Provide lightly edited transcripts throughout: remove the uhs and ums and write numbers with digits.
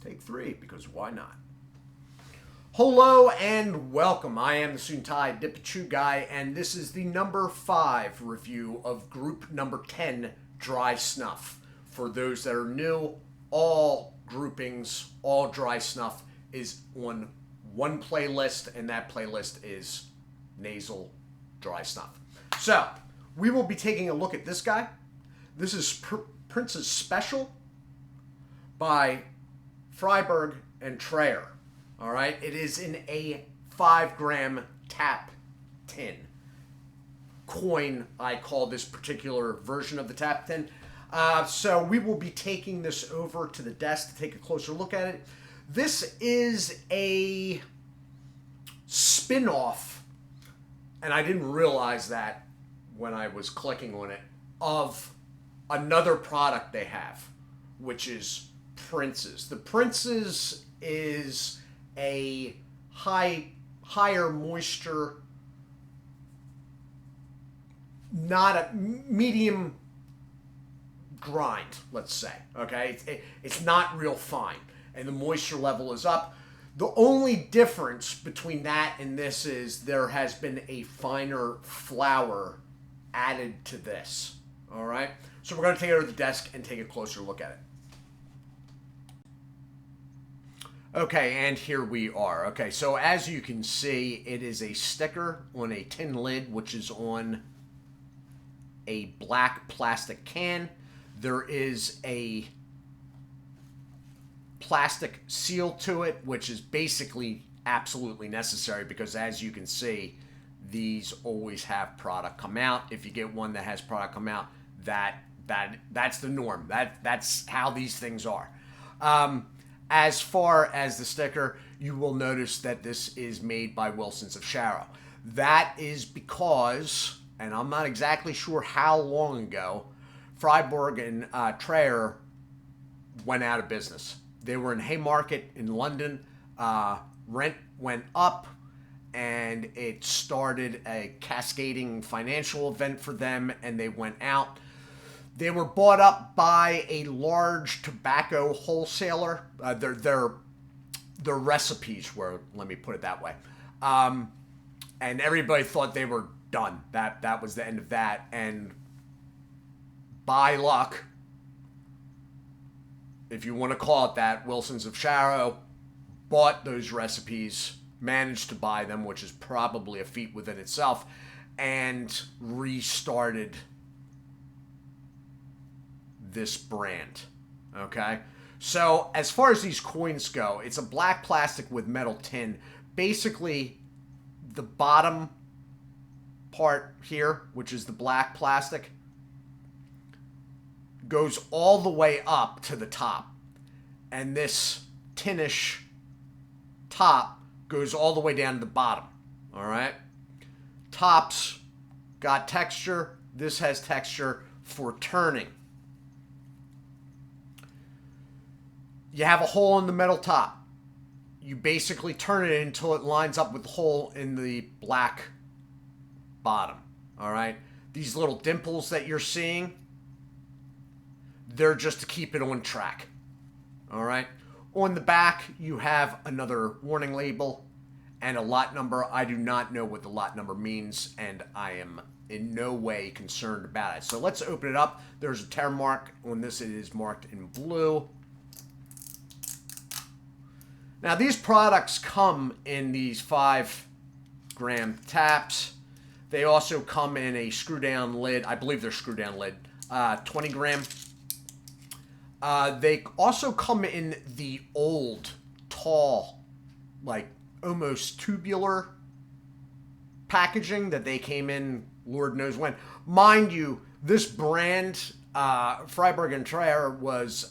Take 3, because why not? Hello and welcome. I am the Suit&Tie Dip&ChewGuy, and this is the number 5 review of group number 10, Dry Snuff. For those that are new, all groupings, all dry snuff is on one playlist, and that playlist is nasal dry snuff. So, we will be taking a look at this guy. This is Prince's Special by Freiberg and Traer. All right, it is in a 5-gram tap tin. Coin, I call this particular version of the tap tin. So we will be taking this over to the desk to take a closer look at it. This is a spin-off, and I didn't realize that when I was clicking on it, of another product they have, which is Prince's. The Prince's is a higher moisture, not a medium grind, let's say. Okay, it's not real fine, and the moisture level is up. The only difference between that and this is there has been a finer flour added to this. All right, so we're going to take it over to the desk and take a closer look at it. Okay, and here we are. Okay, so as you can see, it is a sticker on a tin lid, which is on a black plastic can. There is a plastic seal to it, which is basically absolutely necessary because, as you can see, these always have product come out. If you get one that has product come out, that's the norm. That's how these things are. As far as the sticker, you will notice that this is made by Wilsons of Sharrow. That is because, and I'm not exactly sure how long ago, Freiberg and Traer went out of business. They were in Haymarket in London. Rent went up, and it started a cascading financial event for them, and they went out. They were bought up by a large tobacco wholesaler. Their recipes were, let me put it that way. And everybody thought they were done. That was the end of that. And by luck, if you want to call it that, Wilsons of Sharrow bought those recipes, managed to buy them, which is probably a feat within itself, and restarted this brand. Okay, so as far as these coins go, it's a black plastic with metal tin. Basically, the bottom part here, which is the black plastic, goes all the way up to the top, and this tinish top goes all the way down to the bottom. All right, tops got texture. This has texture for turning. You have a hole in the metal top. You basically turn it until it lines up with the hole in the black bottom. All right? These little dimples that you're seeing, they're just to keep it on track. All right? On the back, you have another warning label and a lot number. I do not know what the lot number means, and I am in no way concerned about it. So let's open it up. There's a tear mark on this. It is marked in blue. Now, these products come in these 5-gram taps. They also come in a screw-down lid. I believe they're screw-down lid. 20-gram. They also come in the old, tall, like almost tubular packaging that they came in Lord knows when. Mind you, this brand, Freiberg and Traer, was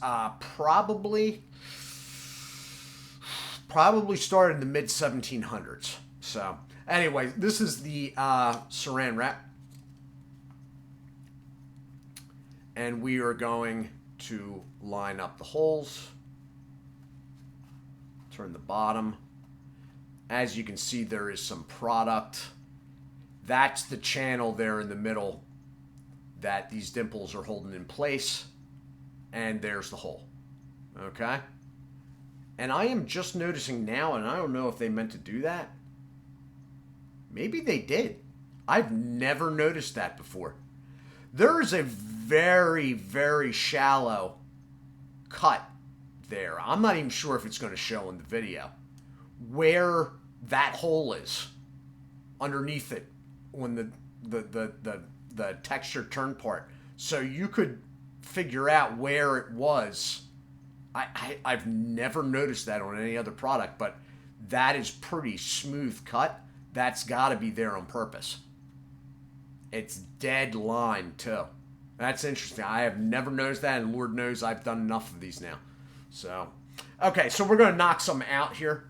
probably started in the mid-1700s. So, anyway, this is the saran wrap. And we are going to line up the holes. Turn the bottom. As you can see, there is some product. That's the channel there in the middle that these dimples are holding in place. And there's the hole. Okay? And I am just noticing now, and I don't know if they meant to do that. Maybe they did. I've never noticed that before. There is a very, very shallow cut there. I'm not even sure if it's going to show in the video where that hole is underneath it when the texture turn part. So you could figure out where it was. I've never noticed that on any other product, but that is pretty smooth cut. That's got to be there on purpose. It's dead line too. That's interesting. I have never noticed that, and Lord knows I've done enough of these now. So, okay, so we're going to knock some out here.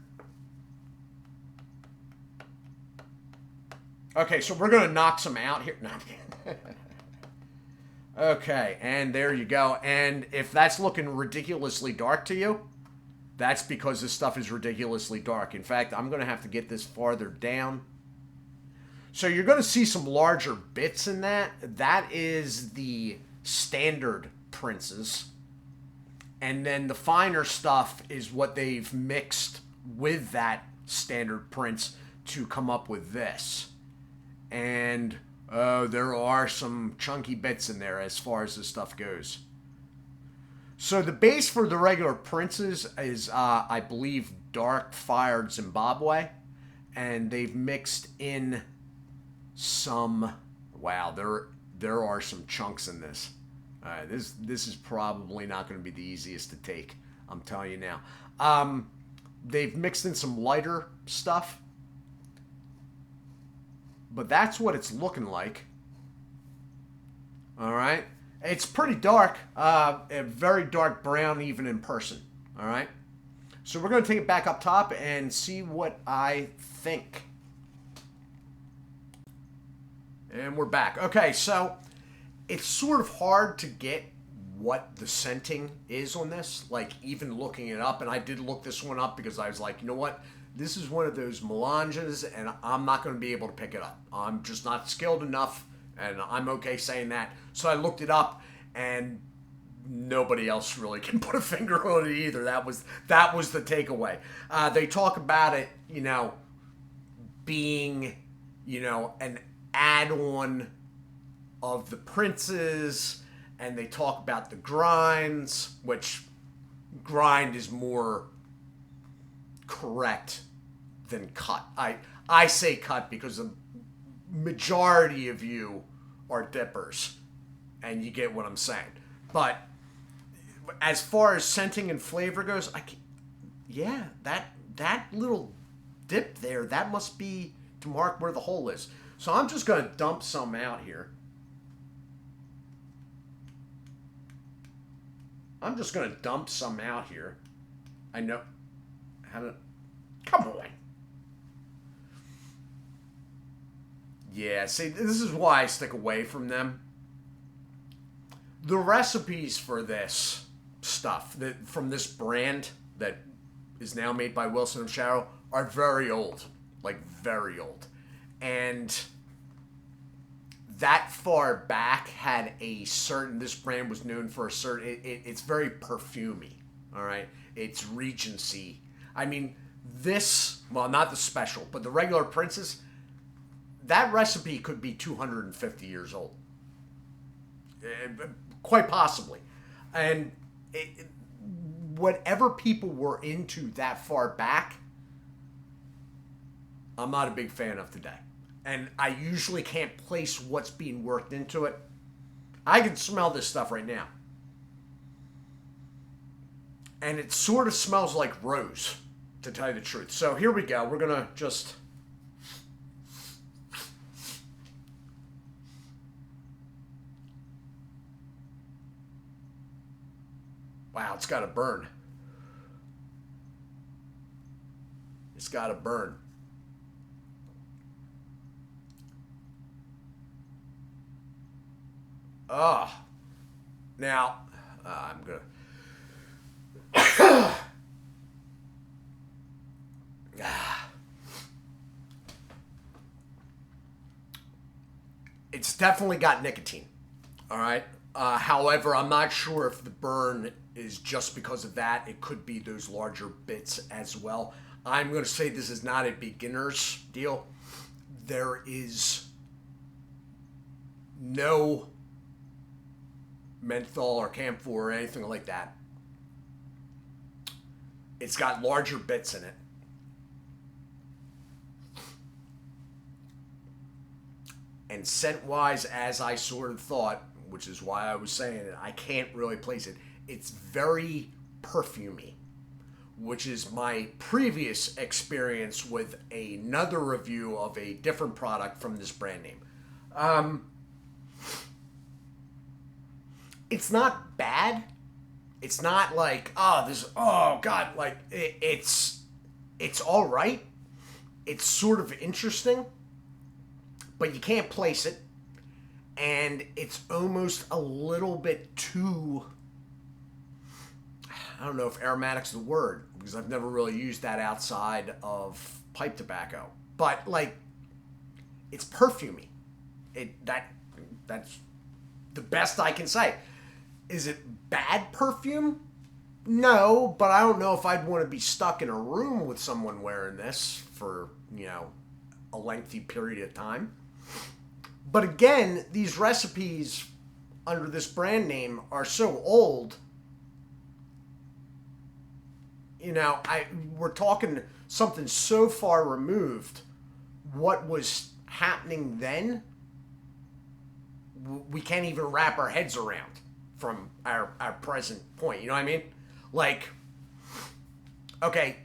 Okay, so we're going to knock some out here. No, okay, and there you go. And if that's looking ridiculously dark to you, that's because this stuff is ridiculously dark. In fact, I'm going to have to get this farther down. So you're going to see some larger bits in that. That is the standard princes. And then the finer stuff is what they've mixed with that standard prints to come up with this. And there are some chunky bits in there as far as this stuff goes. So the base for the regular princes is, I believe, dark fired Zimbabwe. And they've mixed in some, wow, there are some chunks in this. All right, this is probably not going to be the easiest to take. I'm telling you now. They've mixed in some lighter stuff, but that's what it's looking like. All right, it's pretty dark, a very dark brown even in person. All right, so we're going to take it back up top and see what I think. And we're back. Okay, so it's sort of hard to get what the scenting is on this, like even looking it up. And I did look this one up because I was like, you know what? This is one of those melanges, and I'm not going to be able to pick it up. I'm just not skilled enough, and I'm okay saying that. So I looked it up, and nobody else really can put a finger on it either. That was the takeaway. They talk about it, being, an add-on of the princes, and they talk about the grinds, which grind is more correct than cut. I say cut because the majority of you are dippers, and you get what I'm saying. But as far as scenting and flavor goes, that little dip there, that must be to mark where the hole is. So I'm just going to dump some out here. I'm just going to dump some out here. I know how to... Come on. Yeah, see, this is why I stick away from them. The recipes for this stuff, from this brand that is now made by Wilson & Sharrow, are very old. Like, very old. And that far back had a certain, this brand was known for a certain, it's very perfumey, all right? It's Regency. I mean, this, well, not the special, but the regular Princess, that recipe could be 250 years old. Quite possibly. And whatever people were into that far back, I'm not a big fan of today. And I usually can't place what's being worked into it. I can smell this stuff right now. And it sort of smells like rose, to tell you the truth. So here we go. We're going to just... Wow, it's got to burn. It's got to burn. Now, I'm going to... It's definitely got nicotine, all right? However, I'm not sure if the burn is just because of that. It could be those larger bits as well. I'm going to say this is not a beginner's deal. There is no menthol or camphor or anything like that. It's got larger bits in it. And scent-wise, as I sort of thought, which is why I was saying it, I can't really place it. It's very perfumey, which is my previous experience with another review of a different product from this brand name. It's not bad. It's not like, oh God, like it's all right. It's sort of interesting, but you can't place it. And it's almost a little bit too, I don't know if aromatic's the word, because I've never really used that outside of pipe tobacco. But like, it's perfumey. That's the best I can say. Is it bad perfume? No, but I don't know if I'd want to be stuck in a room with someone wearing this for, a lengthy period of time. But again, these recipes under this brand name are so old. We're talking something so far removed. What was happening then, we can't even wrap our heads around from our present point. You know what I mean? Like, okay,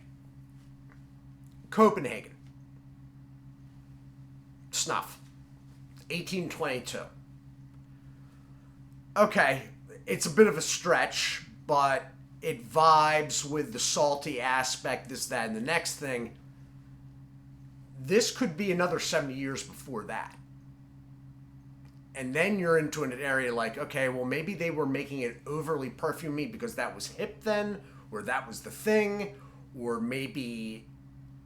Copenhagen. Snuff. 1822. Okay, it's a bit of a stretch, but it vibes with the salty aspect, this, that, and the next thing. This could be another 70 years before that. And then you're into an area like, okay, well, maybe they were making it overly perfumey because that was hip then, or that was the thing, or maybe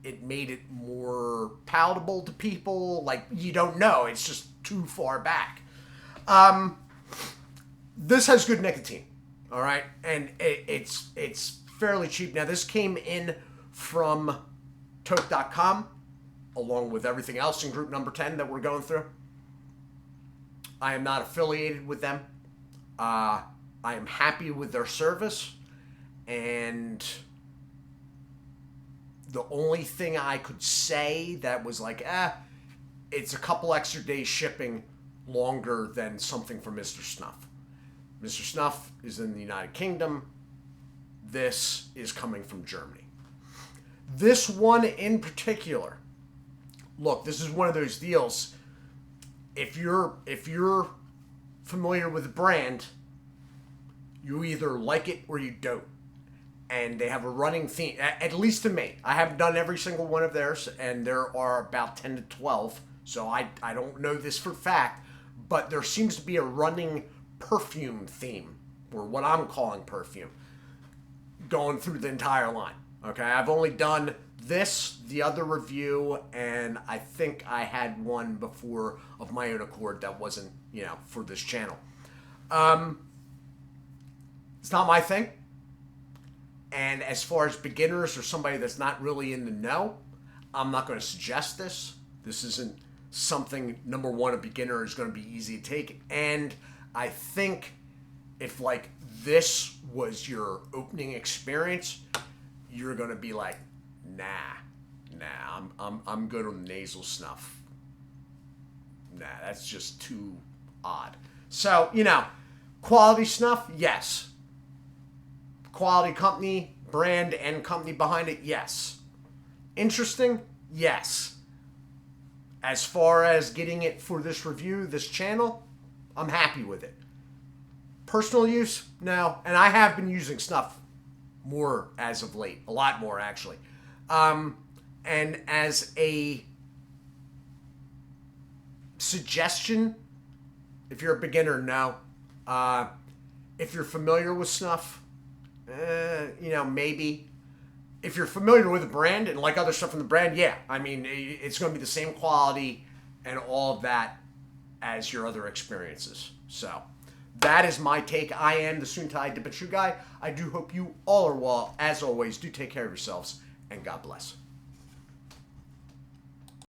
it made it more palatable to people. Like, you don't know. It's just too far back. This has good nicotine, all right? And it's fairly cheap. Now, this came in from toke.com, along with everything else in group number 10 that we're going through. I am not affiliated with them. I am happy with their service. And the only thing I could say that was like, it's a couple extra days shipping longer than something from Mr. Snuff. Mr. Snuff is in the United Kingdom. This is coming from Germany. This one in particular, look, this is one of those deals. If you're familiar with the brand, you either like it or you don't. And they have a running theme, at least to me. I haven't done every single one of theirs, and there are about 10 to 12, so I don't know this for fact, but there seems to be a running perfume theme, or what I'm calling perfume, going through the entire line. Okay, I've only done this, the other review, and I think I had one before of my own accord that wasn't, for this channel. It's not my thing. And as far as beginners or somebody that's not really in the know, I'm not going to suggest this. This isn't something, number one, a beginner is going to be easy to take. And I think if like this was your opening experience, you're going to be like, nah, I'm good on nasal snuff. Nah, that's just too odd. So, quality snuff, yes. Quality company, brand, and company behind it, yes. Interesting, yes. As far as getting it for this review, this channel, I'm happy with it. Personal use, no. And I have been using snuff more as of late, a lot more actually. And as a suggestion, if you're a beginner, no. If you're familiar with snuff, maybe. If you're familiar with the brand and like other stuff from the brand, yeah. I mean, it's going to be the same quality and all of that as your other experiences. So, that is my take. I am the Suit&Tie Dip&ChewGuy. I do hope you all are well. As always, do take care of yourselves, and God bless.